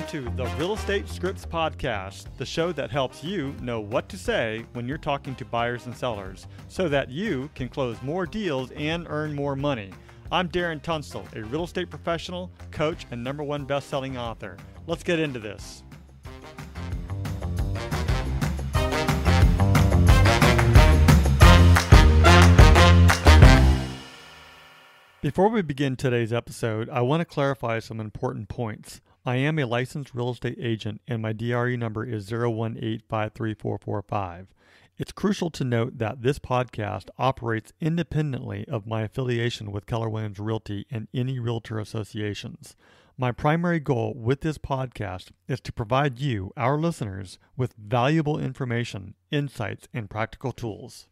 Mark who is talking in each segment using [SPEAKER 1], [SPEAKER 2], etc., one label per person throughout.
[SPEAKER 1] to the Real Estate Scripts Podcast, the show that helps you know what to say when you're talking to buyers and sellers so that you can close more deals and earn more money. I'm Darren Tunstall, a real estate professional, coach, and #1 best-selling author. Let's get into this. Before we begin today's episode, I want to clarify some important points. I am a licensed real estate agent and my DRE number is 018534445. It's crucial to note that this podcast operates independently of my affiliation with Keller Williams Realty and any realtor associations. My primary goal with this podcast is to provide you, our listeners, with valuable information, insights, and practical tools.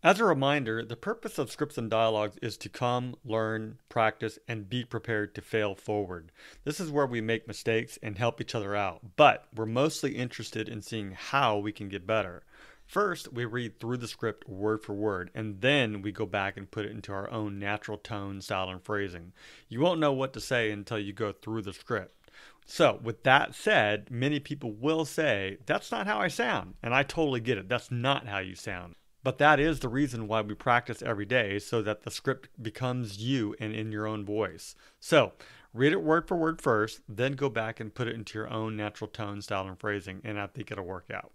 [SPEAKER 1] As a reminder, the purpose of Scripts and Dialogues is to come, learn, practice, and be prepared to fail forward. This is where we make mistakes and help each other out, but we're mostly interested in seeing how we can get better. First, we read through the script word for word, and then we go back and put it into our own natural tone, style, and phrasing. You won't know what to say until you go through the script. So, with that said, many people will say, "That's not how I sound," and I totally get it. That's not how you sound. But that is the reason why we practice every day, so that the script becomes you and in your own voice. So, read it word for word first, then go back and put it into your own natural tone, style, and phrasing, and I think it'll work out.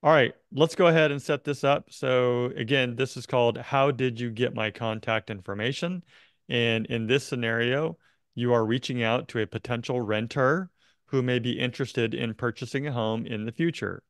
[SPEAKER 1] All right, let's go ahead and set this up. So again, this is called How Did You Get My Contact Information? And in this scenario, you are reaching out to a potential renter who may be interested in purchasing a home in the future.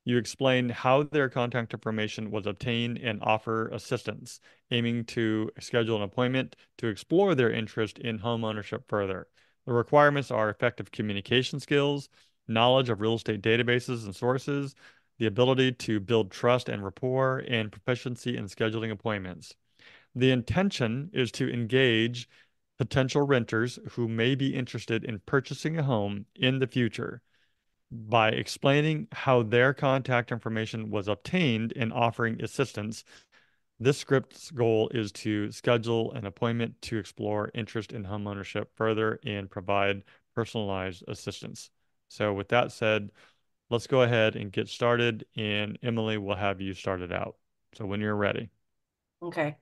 [SPEAKER 1] You explain how their contact information was obtained and offer assistance, aiming to schedule an appointment to explore their interest in home ownership further. The requirements are effective communication skills, knowledge of real estate databases and sources, the ability to build trust and rapport, and proficiency in scheduling appointments. The intention is to engage potential renters who may be interested in purchasing a home in the future by explaining how their contact information was obtained and offering assistance. This script's goal is to schedule an appointment to explore interest in homeownership further and provide personalized assistance. So with that said, let's go ahead and get started, and Emily will have you start it out. So when you're ready.
[SPEAKER 2] Okay.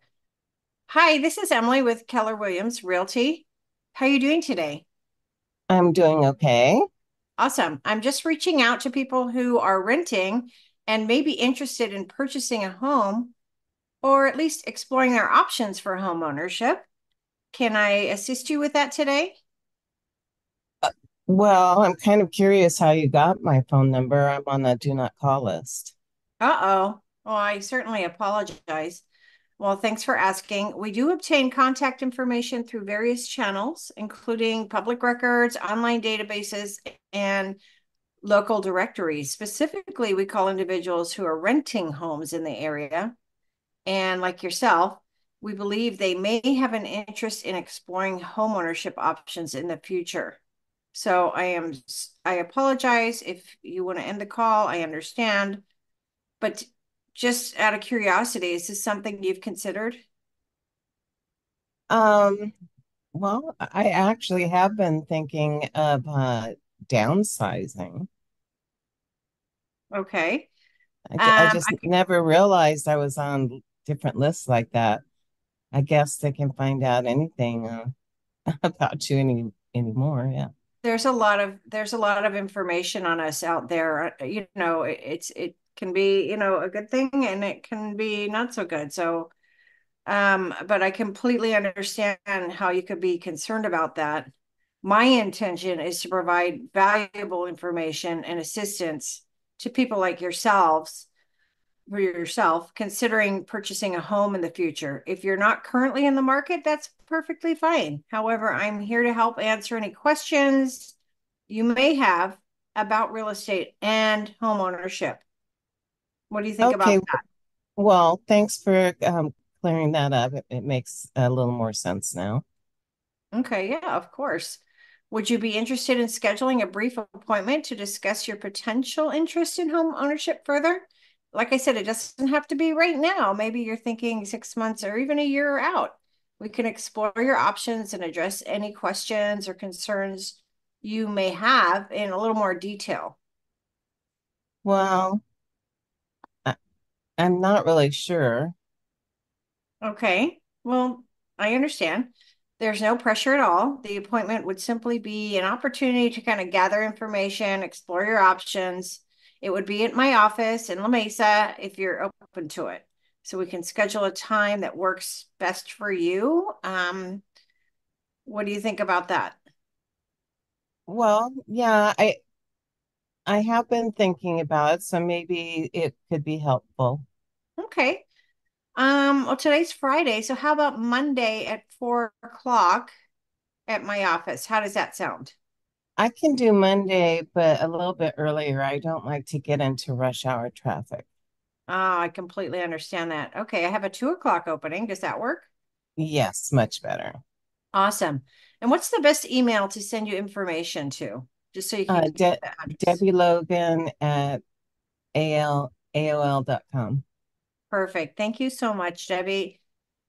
[SPEAKER 2] Hi, this is Emily with Keller Williams Realty. How are you doing today?
[SPEAKER 3] I'm doing okay.
[SPEAKER 2] Awesome. I'm just reaching out to people who are renting and may be interested in purchasing a home or at least exploring their options for home ownership. Can I assist you with that today?
[SPEAKER 3] Well, I'm kind of curious how you got my phone number. I'm on the do not call list.
[SPEAKER 2] Uh-oh. Well, I certainly apologize. Well, thanks for asking. We do obtain contact information through various channels, including public records, online databases, and local directories. Specifically, we call individuals who are renting homes in the area. And like yourself, we believe they may have an interest in exploring homeownership options in the future. So I apologize if you want to end the call. I understand. But just out of curiosity, is this something you've considered?
[SPEAKER 3] Well, I actually have been thinking of downsizing.
[SPEAKER 2] Okay.
[SPEAKER 3] I just never realized I was on different lists like that. I guess they can find out anything about you anymore. Yeah.
[SPEAKER 2] There's a lot of information on us out there. It can be, a good thing and it can be not so good. So, but I completely understand how you could be concerned about that. My intention is to provide valuable information and assistance to people like yourself considering purchasing a home in the future. If you're not currently in the market, that's perfectly fine. However, I'm here to help answer any questions you may have about real estate and home ownership. What do you think about
[SPEAKER 3] Okay.
[SPEAKER 2] that?
[SPEAKER 3] Well, thanks for clearing that up. It makes a little more sense now.
[SPEAKER 2] Okay, yeah, of course. Would you be interested in scheduling a brief appointment to discuss your potential interest in home ownership further? Like I said, it doesn't have to be right now. Maybe you're thinking 6 months or even a year out. We can explore your options and address any questions or concerns you may have in a little more detail.
[SPEAKER 3] Well, I, I'm not really sure.
[SPEAKER 2] Okay, well, I understand. There's no pressure at all. The appointment would simply be an opportunity to kind of gather information, explore your options. It would be at my office in La Mesa if you're open to it. So we can schedule a time that works best for you. What do you think about that?
[SPEAKER 3] Well, yeah, I have been thinking about it, so maybe it could be helpful.
[SPEAKER 2] Okay. Well, today's Friday, so how about Monday at 4 o'clock at my office? How does that sound?
[SPEAKER 3] I can do Monday, but a little bit earlier. I don't like to get into rush hour traffic.
[SPEAKER 2] Oh, I completely understand that. Okay, I have a 2 o'clock opening. Does that work?
[SPEAKER 3] Yes, much better.
[SPEAKER 2] Awesome. And what's the best email to send you information to? Just so you can keep
[SPEAKER 3] De
[SPEAKER 2] the address.
[SPEAKER 3] Debbie Logan at AOL.com.
[SPEAKER 2] Perfect. Thank you so much, Debbie.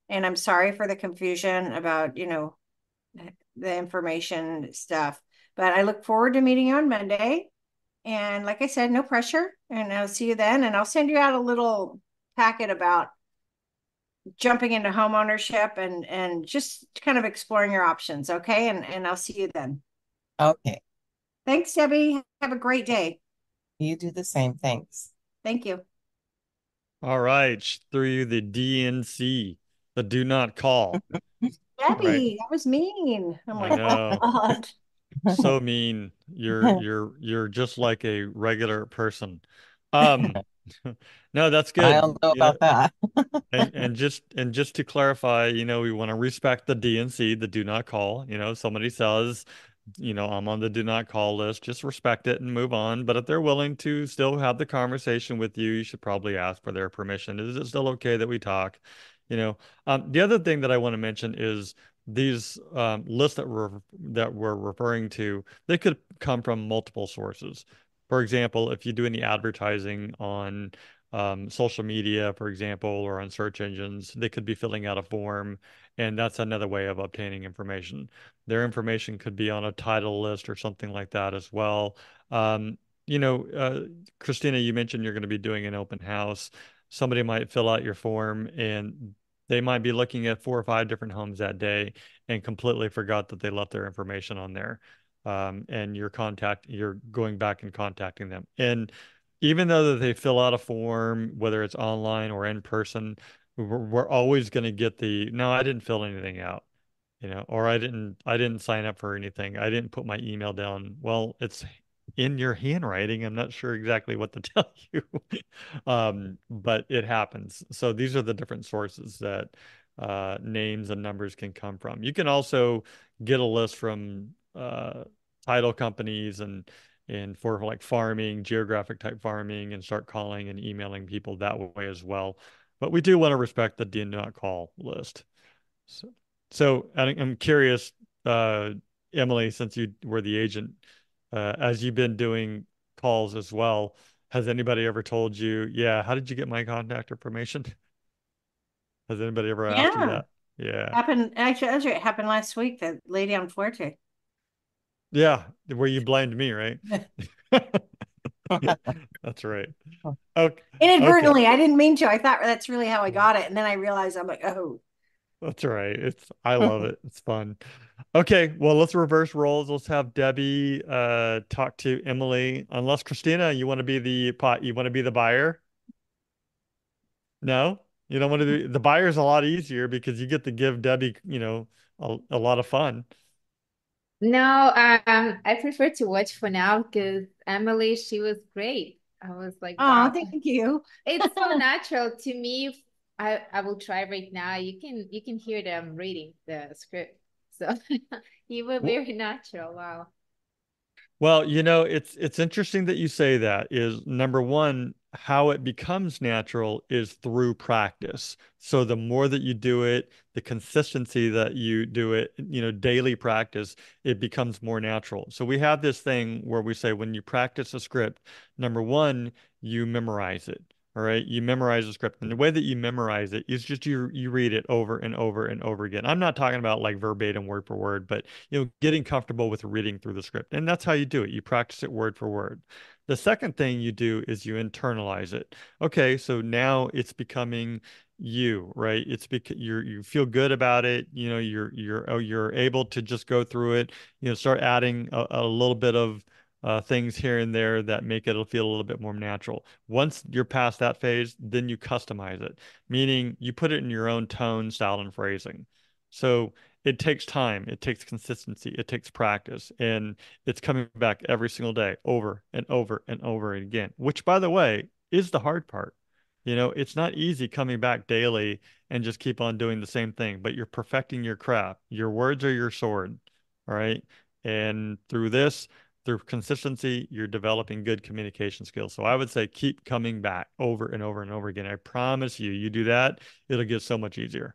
[SPEAKER 2] And I'm sorry for the confusion about, the information stuff. But I look forward to meeting you on Monday. And like I said, no pressure. And I'll see you then. And I'll send you out a little packet about jumping into home ownership and just kind of exploring your options. Okay. And I'll see you then.
[SPEAKER 3] Okay,
[SPEAKER 2] Thanks, Debbie. Have a great day.
[SPEAKER 3] you do the same. Thanks.
[SPEAKER 2] Thank you.
[SPEAKER 1] All right, through you the DNC, the do not call, right?
[SPEAKER 2] Debbie, that was mean. I'm
[SPEAKER 1] I
[SPEAKER 2] like, oh
[SPEAKER 1] know.
[SPEAKER 2] God.
[SPEAKER 1] So mean. You're just like a regular person. Um, no, that's
[SPEAKER 3] I don't
[SPEAKER 1] good.
[SPEAKER 3] know about that.
[SPEAKER 1] And just to clarify, we want to respect the DNC, the do not call. Somebody says, I'm on the do not call list, just respect it and move on. But if they're willing to still have the conversation with you, you should probably ask for their permission. Is it still okay that we talk? The other thing that I want to mention is these lists that we're referring to, they could come from multiple sources. For example, if you do any advertising on social media, for example, or on search engines, they could be filling out a form, and that's another way of obtaining information. Their information could be on a title list or something like that as well. Um, Christina, you mentioned you're going to be doing an open house. Somebody might fill out your form and they might be looking at 4 or 5 different homes that day and completely forgot that they left their information on there. And you're going back and contacting them. And even though that they fill out a form, whether it's online or in person, we're always going to get no, I didn't fill anything out, or I didn't sign up for anything. I didn't put my email down. Well, it's in your handwriting. I'm not sure exactly what to tell you. But it happens. So these are the different sources that names and numbers can come from. You can also get a list from title companies and for like farming, geographic type farming, and start calling and emailing people that way as well. But we do want to respect the do not call list. So, so I'm curious, uh, Emily, since you were the agent, as you've been doing calls as well, has anybody ever told you, yeah, how did you get my contact information? Has anybody ever asked you
[SPEAKER 2] Yeah.
[SPEAKER 1] that? Yeah.
[SPEAKER 2] Actually, it happened last week, that lady on Fuerte.
[SPEAKER 1] Yeah. Where you blamed me, right? That's right. Okay. Okay.
[SPEAKER 2] Inadvertently, I didn't mean to. I thought that's really how I got it. And then I realized I'm like, oh,
[SPEAKER 1] That's right. I love it. It's fun. Okay, well, let's reverse roles. Let's have Debbie talk to Emily. Unless Christina, you want to be the buyer? No? You don't want to be the buyer's a lot easier because you get to give Debbie, a lot of fun.
[SPEAKER 4] No, I prefer to watch for now because Emily, she was great. I was like,
[SPEAKER 2] oh,
[SPEAKER 4] wow,
[SPEAKER 2] thank you.
[SPEAKER 4] it's so natural to me. I will try right now. You can hear them reading the script. So you were very natural. Wow.
[SPEAKER 1] Well, it's interesting that you say that is number one, how it becomes natural is through practice. So the more that you do it, the consistency that you do it, daily practice, it becomes more natural. So we have this thing where we say when you practice a script, number one, you memorize it. All right, you memorize the script, and the way that you memorize it is just you read it over and over and over again. I'm not talking about like verbatim word for word, but getting comfortable with reading through the script. And that's how you do it. You practice it word for word. The second thing you do is you internalize it. Okay, so now it's becoming you, right? It's because you feel good about it. You're able to just go through it, start adding a little bit of things here and there that make it feel a little bit more natural. Once you're past that phase, then you customize it, meaning you put it in your own tone, style, and phrasing. So it takes time, it takes consistency, it takes practice, and it's coming back every single day, over and over and over again, which, by the way, is the hard part. It's not easy coming back daily and just keep on doing the same thing, but you're perfecting your craft. Your words are your sword, all right? And through consistency, you're developing good communication skills. So I would say keep coming back over and over and over again. I promise you, you do that, it'll get so much easier.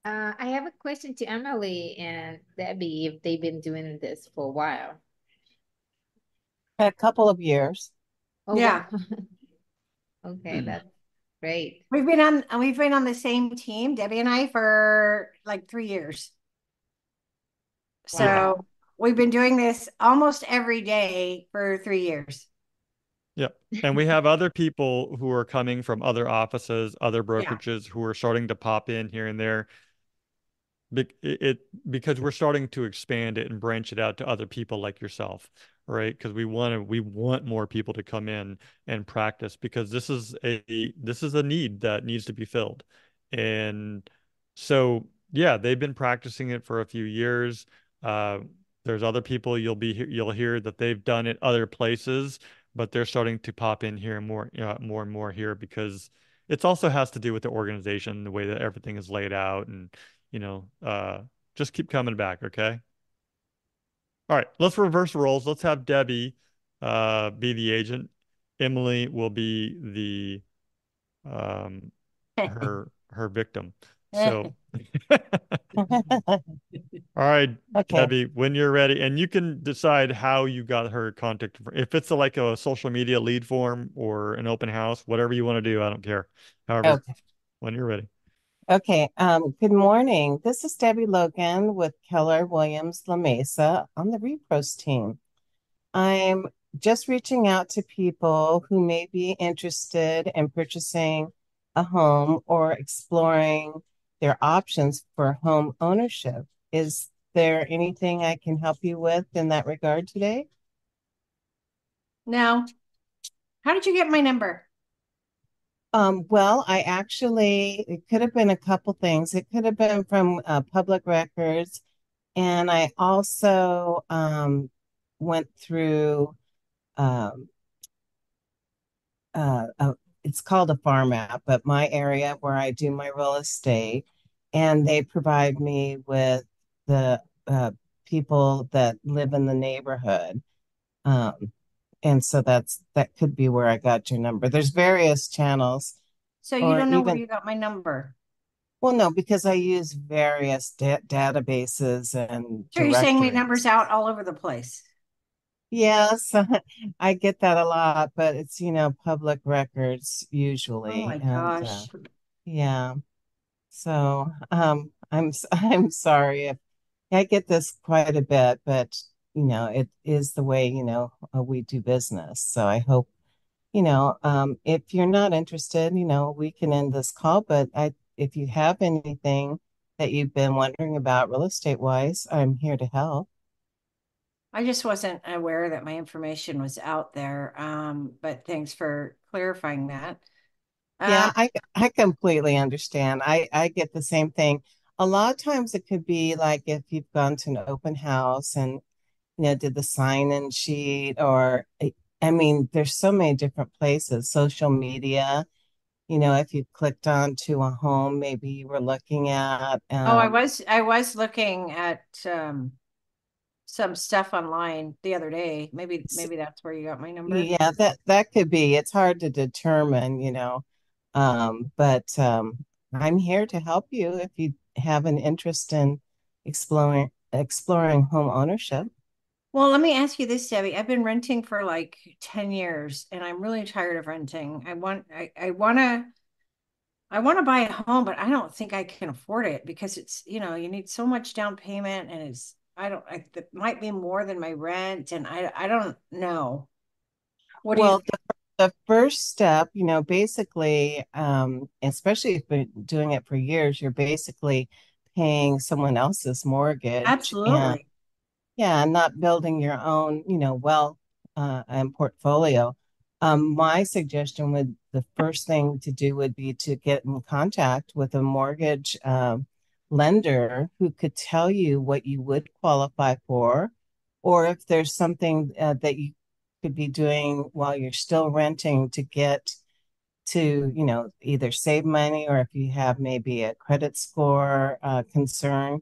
[SPEAKER 4] I have a question to Emily and Debbie if they've been doing this for a while.
[SPEAKER 3] A couple of years.
[SPEAKER 4] Oh,
[SPEAKER 2] Yeah.
[SPEAKER 4] wow. Okay, that's great.
[SPEAKER 2] We've been on the same team, Debbie and I, for like 3 years. So
[SPEAKER 4] Wow.
[SPEAKER 2] we've been doing this almost every day for 3 years.
[SPEAKER 1] Yep. And we have other people who are coming from other offices, other
[SPEAKER 2] Yeah.
[SPEAKER 1] brokerages who are starting to pop in here and there. Because we're starting to expand it and branch it out to other people like yourself, right? Because we want more people to come in and practice because this is a need that needs to be filled. And so yeah, they've been practicing it for a few years. Uh, there's other people you'll hear that they've done it other places, but they're starting to pop in here more and more here because it also has to do with the organization, the way that everything is laid out and you know, uh, just keep coming back, okay? All right, let's reverse roles. Let's have Debbie be the agent. Emily will be the her victim. So, all right,
[SPEAKER 3] Okay.
[SPEAKER 1] Debbie, when you're ready, and you can decide how you got her contact. If it's like a social media lead form or an open house, whatever you want to do, I don't care. However,
[SPEAKER 3] Okay.
[SPEAKER 1] when you're ready.
[SPEAKER 3] Okay. Good morning. This is Debbie Logan with Keller Williams La Mesa on the Repros team. I'm just reaching out to people who may be interested in purchasing a home or exploring their options for home ownership. Is there anything I can help you with in that regard today?
[SPEAKER 2] Now, how did you get my number?
[SPEAKER 3] Well, it could have been a couple things. It could have been from public records. And I also went through, um, it's called a farm app, but my area where I do my real estate, and they provide me with the people that live in the neighborhood. Um, and so that could be where I got your number. There's various channels,
[SPEAKER 2] So you
[SPEAKER 3] or
[SPEAKER 2] don't know where
[SPEAKER 3] even,
[SPEAKER 2] you got my number.
[SPEAKER 3] well, no, because I use various databases and
[SPEAKER 2] So you're saying my number's
[SPEAKER 3] directories.
[SPEAKER 2] out all over the place.
[SPEAKER 3] Yes, I get that a lot, but it's, public records
[SPEAKER 2] Oh
[SPEAKER 3] usually.
[SPEAKER 2] my
[SPEAKER 3] And
[SPEAKER 2] gosh.
[SPEAKER 3] yeah, so I'm sorry if I get this quite a bit, but it is the way, we do business. So I hope, if you're not interested, we can end this call, but if you have anything that you've been wondering about real estate wise, I'm here to help.
[SPEAKER 2] I just wasn't aware that my information was out there. But thanks for clarifying that.
[SPEAKER 3] Yeah,
[SPEAKER 2] Um,
[SPEAKER 3] I completely understand. I get the same thing. A lot of times it could be like if you've gone to an open house and did the sign-in sheet or I mean, there's so many different places, social media, if you clicked onto a home maybe you were looking at
[SPEAKER 2] oh, I was looking at some stuff online the other day. Maybe that's where you got my number.
[SPEAKER 3] yeah, that could be. It's hard to determine, but I'm here to help you if you have an interest in exploring home ownership.
[SPEAKER 2] Well, let me ask you this, Debbie. I've been renting for like 10 years and I'm really tired of renting. I want to buy a home, but I don't think I can afford it because you need so much down payment and it might be more than my rent and I don't know. What do you
[SPEAKER 3] Well,
[SPEAKER 2] think?
[SPEAKER 3] the first step, basically, especially if you've been doing it for years, you're basically paying someone else's mortgage. And
[SPEAKER 2] Absolutely.
[SPEAKER 3] yeah, and not building your own, wealth and portfolio. My suggestion would the first thing to do would be to get in contact with a mortgage lender who could tell you what you would qualify for, or if there's something that you could be doing while you're still renting to get to, either save money or if you have maybe a credit score concern,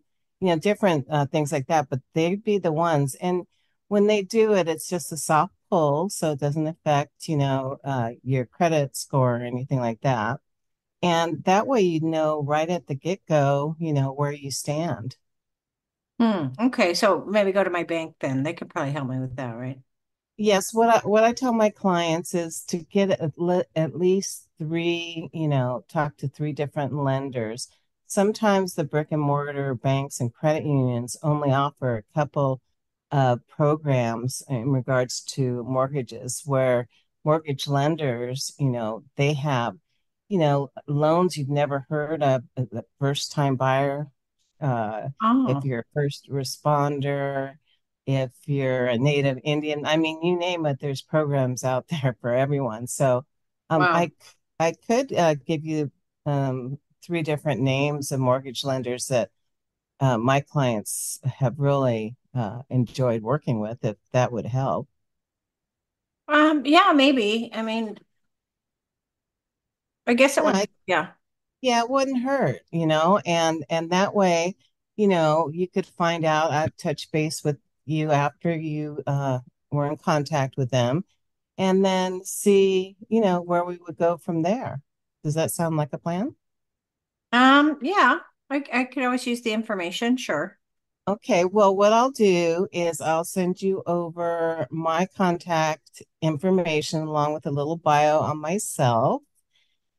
[SPEAKER 3] different things like that. But they'd be the ones. And when they do it, it's just a soft pull, so it doesn't affect, your credit score or anything like that. And that way, you know right at the get-go, where you stand.
[SPEAKER 2] Okay, so maybe go to my bank then. They could probably help me with that, right?
[SPEAKER 3] Yes, what I tell my clients is to get at least three, talk to three different lenders. Sometimes the brick and mortar banks and credit unions only offer a couple of programs in regards to mortgages, where mortgage lenders, they have, loans you've never heard of, the first time buyer, uh, if
[SPEAKER 2] Oh,
[SPEAKER 3] you're a first responder, if you're a native Indian. I mean, you name it, there's programs out there for everyone. So um,
[SPEAKER 2] wow.
[SPEAKER 3] I I could give you three different names of mortgage lenders that my clients have really enjoyed working with, if that would help.
[SPEAKER 2] Yeah, maybe. I mean, I guess it
[SPEAKER 3] Yeah,
[SPEAKER 2] would, yeah.
[SPEAKER 3] yeah, it wouldn't hurt, and that way, you could find out. I'd touch base with you after you were in contact with them and then see, where we would go from there. Does that sound like a plan?
[SPEAKER 2] Yeah, I could always use the information, sure.
[SPEAKER 3] Okay, well, what I'll do is I'll send you over my contact information along with a little bio on myself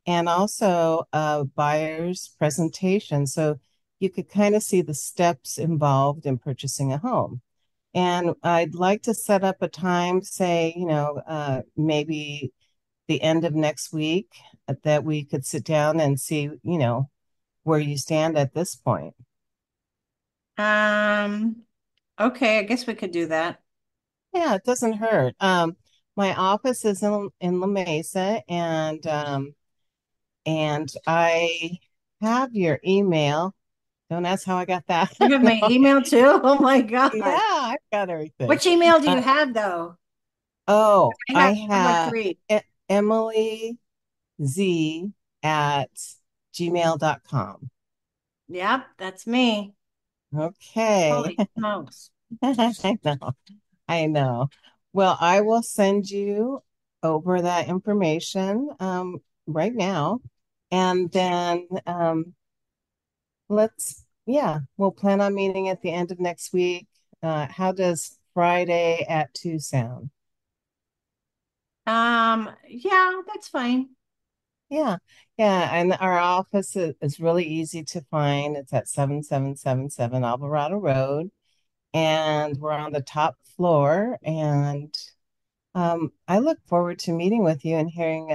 [SPEAKER 3] and also a buyer's presentation. So you could kind of see the steps involved in purchasing a home. And I'd like to set up a time, say, maybe the end of next week, that we could sit down and see, where you stand at this point.
[SPEAKER 2] Um, okay, I guess we could do that.
[SPEAKER 3] Yeah, it doesn't hurt. My office is in La Mesa, and I have your email. Don't ask how I got that.
[SPEAKER 2] You have my
[SPEAKER 3] No.
[SPEAKER 2] email too? Oh my
[SPEAKER 3] Yeah,
[SPEAKER 2] God.
[SPEAKER 3] I've got everything.
[SPEAKER 2] Which email do you
[SPEAKER 3] Uh,
[SPEAKER 2] have though?
[SPEAKER 3] oh, I
[SPEAKER 2] I have like
[SPEAKER 3] have
[SPEAKER 2] three.
[SPEAKER 3] Emily Z at gmail.com.
[SPEAKER 2] Yep, that's me.
[SPEAKER 3] Okay.
[SPEAKER 2] Holy smokes.
[SPEAKER 3] I know. I know. Well, I will send you over that information right now. And then yeah, we'll plan on meeting at the end of next week. How does Friday at 2 sound?
[SPEAKER 2] Yeah, that's fine.
[SPEAKER 3] Yeah, yeah. And our office is really easy to find. It's at 7777 Alvarado Road. And we're on the top floor. And I look forward to meeting with you and hearing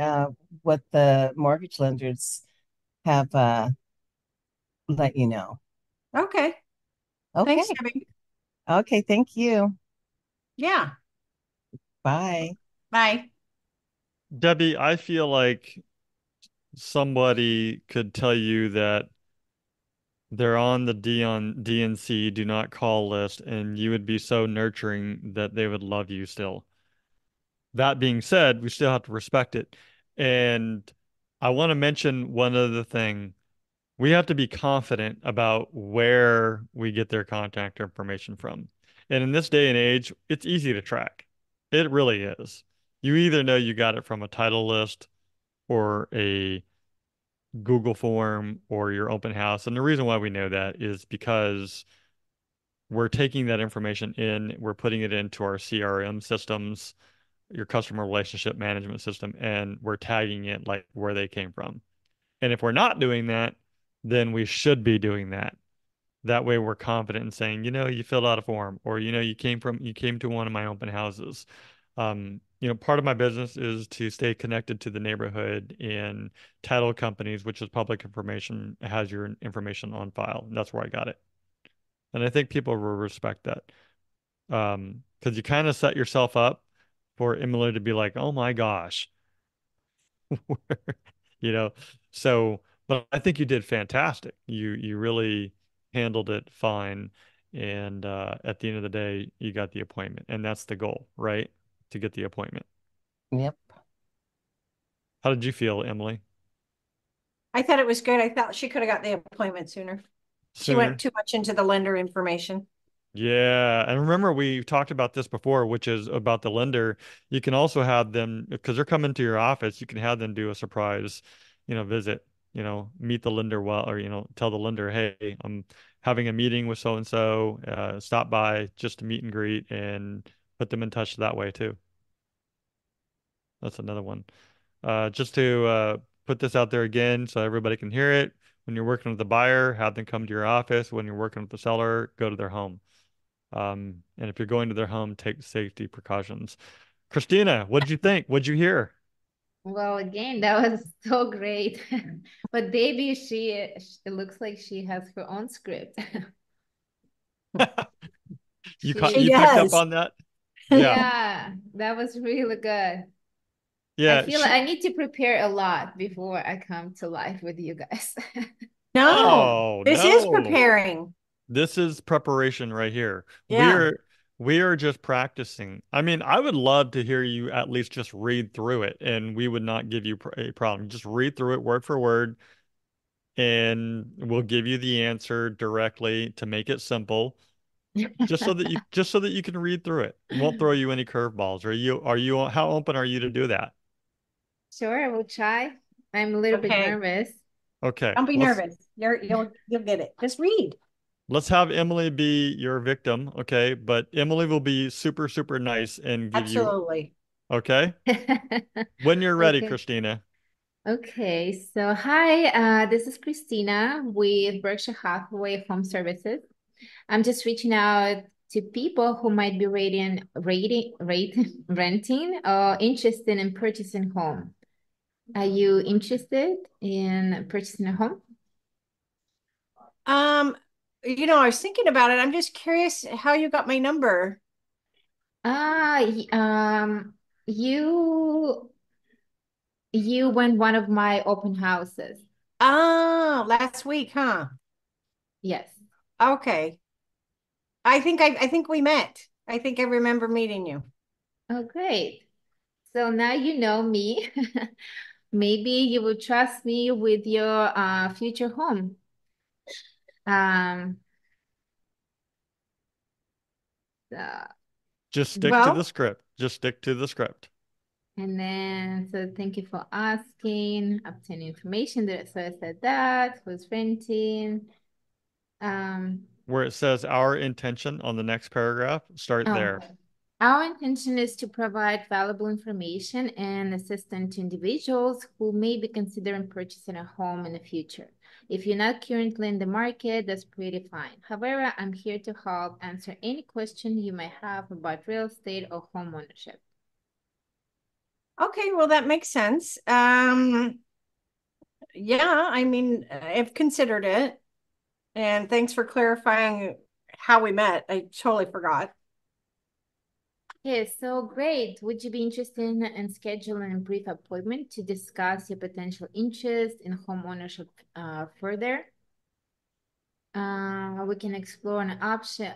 [SPEAKER 3] what the mortgage lenders have let you know.
[SPEAKER 2] Okay. Thanks,
[SPEAKER 3] Okay.
[SPEAKER 2] Debbie.
[SPEAKER 3] Okay. Thank you.
[SPEAKER 2] Yeah.
[SPEAKER 3] Bye.
[SPEAKER 2] Bye.
[SPEAKER 1] Debbie, I feel like somebody could tell you that they're on the DNC do not call list, and you would be so nurturing that they would love you still. That being said, we still have to respect it. And I want to mention one other thing. We have to be confident about where we get their contact information from. And in this day and age, it's easy to track. It really is. You either know you got it from a title list or a Google form or your open house. And the reason why we know that is because we're taking that information in, we're putting it into our CRM systems, your customer relationship management system, and we're tagging it like where they came from. And if we're not doing that, then we should be doing that. That way we're confident in saying, you filled out a form, or you came to one of my open houses. Part of my business is to stay connected to the neighborhood, and title companies, which is public information, has your information on file. And that's where I got it. And I think people will respect that. Because you kind of set yourself up for Emily to be like, oh my gosh, you know. So, but I think you did fantastic. You really handled it fine, and at the end of the day, you got the appointment, and that's the goal, right? To get the appointment.
[SPEAKER 3] Yep.
[SPEAKER 1] How did you feel, Emily?
[SPEAKER 2] I thought it was good. I thought she could have got the appointment sooner. She went
[SPEAKER 1] Sooner?
[SPEAKER 2] too much into the lender information.
[SPEAKER 1] Yeah, and remember we talked about this before, which is about the lender. You can also have them, because they're coming to your office, you can have them do a surprise, visit, meet the lender well, or tell the lender, hey, I'm having a meeting with so and so, stop by just to meet and greet, and put them in touch that way too. That's another one. Just to put this out there again so everybody can hear it. When you're working with the buyer, have them come to your office. When you're working with the seller, go to their home. And if you're going to their home, take safety precautions. Christina, what did you think? What'd you hear?
[SPEAKER 4] Well, again, that was so great. But Debbie, it looks like she has her own script.
[SPEAKER 1] You
[SPEAKER 4] She,
[SPEAKER 1] you picked up
[SPEAKER 2] does.
[SPEAKER 1] on that? Yeah.
[SPEAKER 4] yeah, that was really good. I
[SPEAKER 1] Yeah,
[SPEAKER 4] feel like I need to prepare a lot before I come to life with you guys.
[SPEAKER 2] No,
[SPEAKER 1] oh
[SPEAKER 2] this is
[SPEAKER 1] no.
[SPEAKER 2] preparing.
[SPEAKER 1] This is preparation right here.
[SPEAKER 2] Yeah.
[SPEAKER 1] We are just practicing. I mean, I would love to hear you at least just read through it, and we would not give you a problem. Just read through it word for word, and we'll give you the answer directly to make it simple, just so that you can read through it. Won't throw you any curveballs. How open are you to do that?
[SPEAKER 4] Sure, I will try. I'm a little bit
[SPEAKER 2] Okay.
[SPEAKER 4] nervous.
[SPEAKER 1] Okay,
[SPEAKER 2] Don't be nervous. You'll get it. Just read.
[SPEAKER 1] let's have Emily be your victim, okay? But Emily will be super, super nice and give you,
[SPEAKER 2] Absolutely.
[SPEAKER 1] okay? When you're ready,
[SPEAKER 4] Okay.
[SPEAKER 1] Christina.
[SPEAKER 4] Okay, so hi, this is Christina with Berkshire Hathaway Home Services. I'm just reaching out to people who might be renting or interested in purchasing home. Are you interested in purchasing a home?
[SPEAKER 2] Um, I was thinking about it. I'm just curious how you got my number.
[SPEAKER 4] Ah, you you went one of my open houses.
[SPEAKER 2] Oh, last week, huh?
[SPEAKER 4] Yes.
[SPEAKER 2] Okay. I think we met. I think I remember meeting you.
[SPEAKER 4] Oh, great. So now you know me. Maybe you will trust me with your future home. Um, uh,
[SPEAKER 1] Just stick to the
[SPEAKER 2] Well,
[SPEAKER 1] script. Just stick to the script.
[SPEAKER 4] and then, so thank you for asking, obtaining information. So I said that, who's renting. Um,
[SPEAKER 1] Where it says our intention on the next paragraph, start
[SPEAKER 4] oh,
[SPEAKER 1] there.
[SPEAKER 4] our intention is to provide valuable information and assistance to individuals who may be considering purchasing a home in the future. If you're not currently in the market, that's pretty fine. However, I'm here to help answer any question you might have about real estate or home ownership.
[SPEAKER 2] okay, well, that makes sense. Yeah, I mean, I've considered it. And thanks for clarifying how we met. I totally forgot.
[SPEAKER 4] Okay, so great. Would you be interested in scheduling a brief appointment to discuss your potential interest in home ownership further? We can explore an option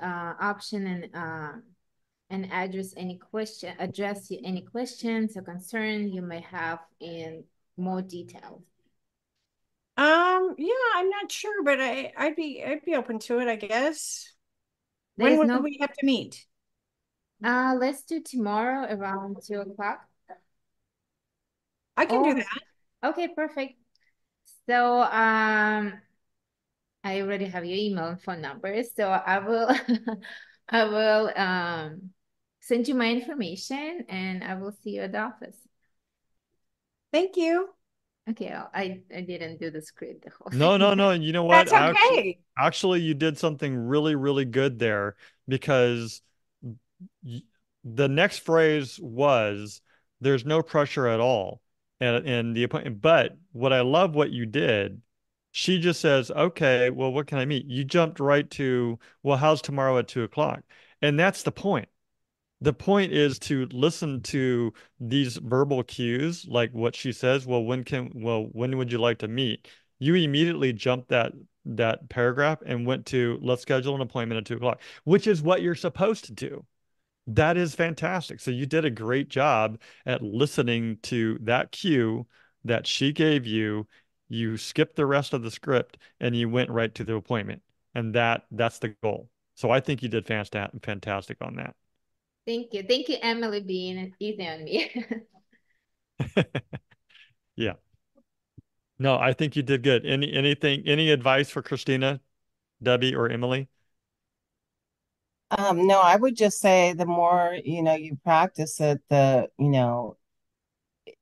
[SPEAKER 4] and address any questions or concern you may have in more detail.
[SPEAKER 2] Yeah, I'm not sure, but I'd be open to it, I guess.
[SPEAKER 4] There
[SPEAKER 2] When
[SPEAKER 4] is
[SPEAKER 2] would
[SPEAKER 4] no.
[SPEAKER 2] we have to meet?
[SPEAKER 4] Let's do tomorrow around 2 o'clock.
[SPEAKER 2] I can do
[SPEAKER 4] Oh,
[SPEAKER 2] that.
[SPEAKER 4] okay, perfect. So I already have your email and phone number, so I will I will send you my information and I will see you at the office.
[SPEAKER 2] Thank you.
[SPEAKER 4] Okay, I didn't do the script the whole
[SPEAKER 1] No,
[SPEAKER 4] thing.
[SPEAKER 1] no, no. You know what?
[SPEAKER 2] That's okay.
[SPEAKER 1] Actually, you did something really, really good there because y the next phrase was, "There's no pressure at all," and the appointment. But what I love what you did, she just says, "Okay, well, what can I meet?" You jumped right to, "Well, how's tomorrow at 2 o'clock?" And that's the point. The point is to listen to these verbal cues, like what she says, well, when would you like to meet? You immediately jumped that paragraph and went to, let's schedule an appointment at 2 o'clock, which is what you're supposed to do. That is fantastic. So you did a great job at listening to that cue that she gave you. You skipped the rest of the script and you went right to the appointment. And that's the goal. So I think you did fantastic on that.
[SPEAKER 4] Thank you. Thank you, Emily, being easy on me.
[SPEAKER 1] Yeah. No, I think you did good. Any advice for Christina, Debbie, or Emily?
[SPEAKER 3] No, I would just say the more, you practice it,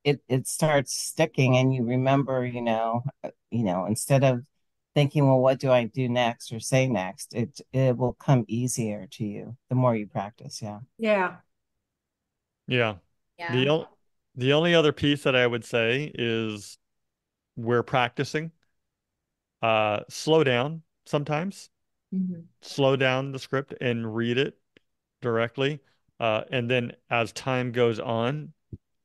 [SPEAKER 3] it starts sticking and you remember, instead of thinking, well, what do I do next or say next, it will come easier to you the more you practice. Yeah.
[SPEAKER 2] Yeah.
[SPEAKER 1] Yeah. The
[SPEAKER 4] Yeah.
[SPEAKER 1] o the only other piece that I would say is we're practicing. Slow down sometimes.
[SPEAKER 4] Mhm.
[SPEAKER 1] Slow down the script and read it directly. And then as time goes on,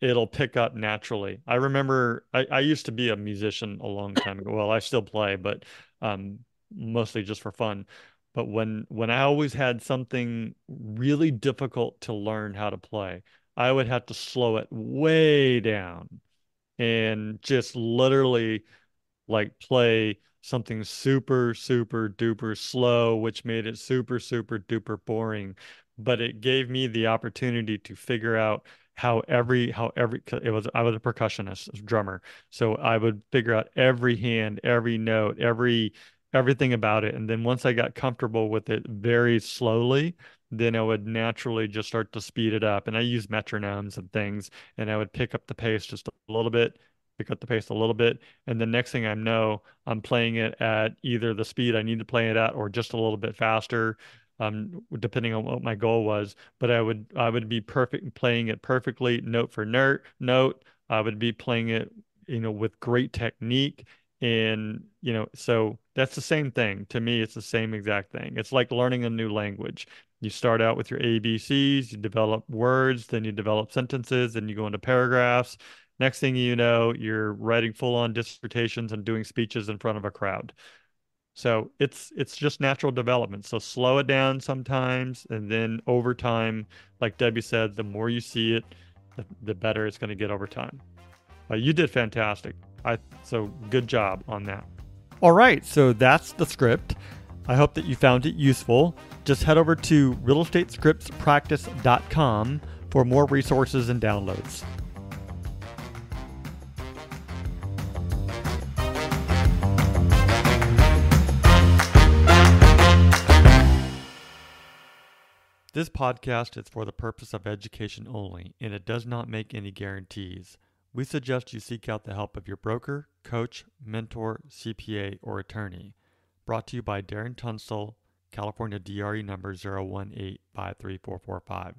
[SPEAKER 1] it'll pick up naturally. I remember I used to be a musician a long time ago. Well, I still play, but um, mostly just for fun. But when I always had something really difficult to learn how to play, I would have to slow it way down and just literally like play something super, super duper slow, which made it super, super duper boring. But it gave me the opportunity to figure out how every 'cause I was a percussionist, a drummer. So I would figure out every hand, every note, everything about it. And then once I got comfortable with it very slowly, then I would naturally just start to speed it up. And I use metronomes and things, and I would pick up the pace just a little bit, pick up the pace a little bit, and the next thing I know, I'm playing it at either the speed I need to play it at or just a little bit faster, depending on what my goal was. But I would be perfect playing it perfectly, note for note. I would be playing it, with great technique. And, so that's the same thing. To me, it's the same exact thing. It's like learning a new language. You start out with your ABCs, you develop words, then you develop sentences, then you go into paragraphs. Next thing you know, you're writing full-on dissertations and doing speeches in front of a crowd. So it's just natural development. So slow it down sometimes, and then over time, like Debbie said, the more you see it, the better it's going to get over time. You did fantastic. So good job on that. All right, so that's the script. I hope that you found it useful. Just head over to realestatescriptspractice.com for more resources and downloads. This podcast is for the purpose of education only, and it does not make any guarantees. We suggest you seek out the help of your broker, coach, mentor, CPA, or attorney. Brought to you by Darren Tunstall, California DRE number 018534445.